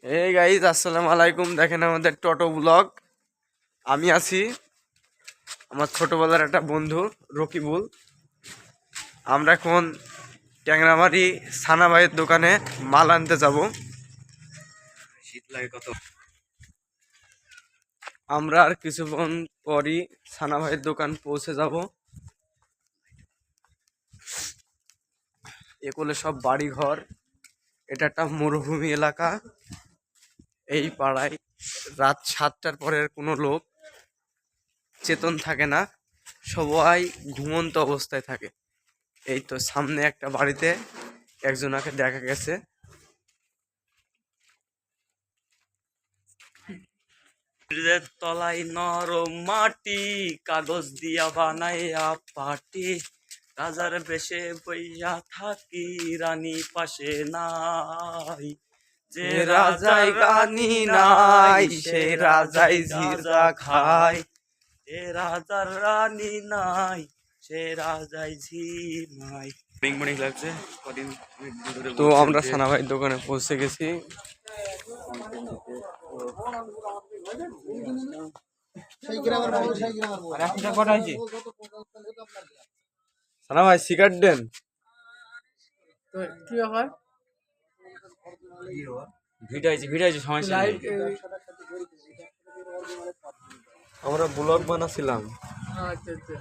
এই গাইজ আসসালামু আলাইকুম। দেখেন আমাদের টোটো ব্লগ। আমি আছি, আমার ছোটবেলার একটা বন্ধু রকিবুল। আমরা এখন ট্যাংরামারি সানা ভাইয়ের দোকানে মাল আনতে যাব। শীত লাগে কত। আমরা আর কিছুক্ষণ পরই সানা ভাইয়ের দোকান পৌঁছে যাব। এগুলো সব বাড়ি ঘর, এটা একটা মরুভূমি এলাকা। এই পাড়ায় রাত 7টার পরের কোনো লোক চেতন থাকে না, সবাই ঘুমন্ত অবস্থায় থাকে। এই তো সামনে একটা বাড়িতে একজনাকে দেখা গেছে। তলায় নরম মাটি, কাগজ দিয়া বানাইয়া পাটি, রাজার বেশে বইয়া থাকি, রানী পাশে নাই। যে রাজাই গানি নাই, সে রাজাই জিরা খায়। যে রাজার রানী নাই, সে রাজাই ঝিমাই। মর্নিং লাগছে কদিন ধরে। তো আমরা সানা ভাইয়ের দোকানে পৌঁছে গেছি। সানা ভাই সিগারেট দেন। কি ব্যাপার? ভিড়াইছে সমস্যা নেই। আমরা ব্লগ বানাচ্ছিলাম। আচ্ছা আচ্ছা।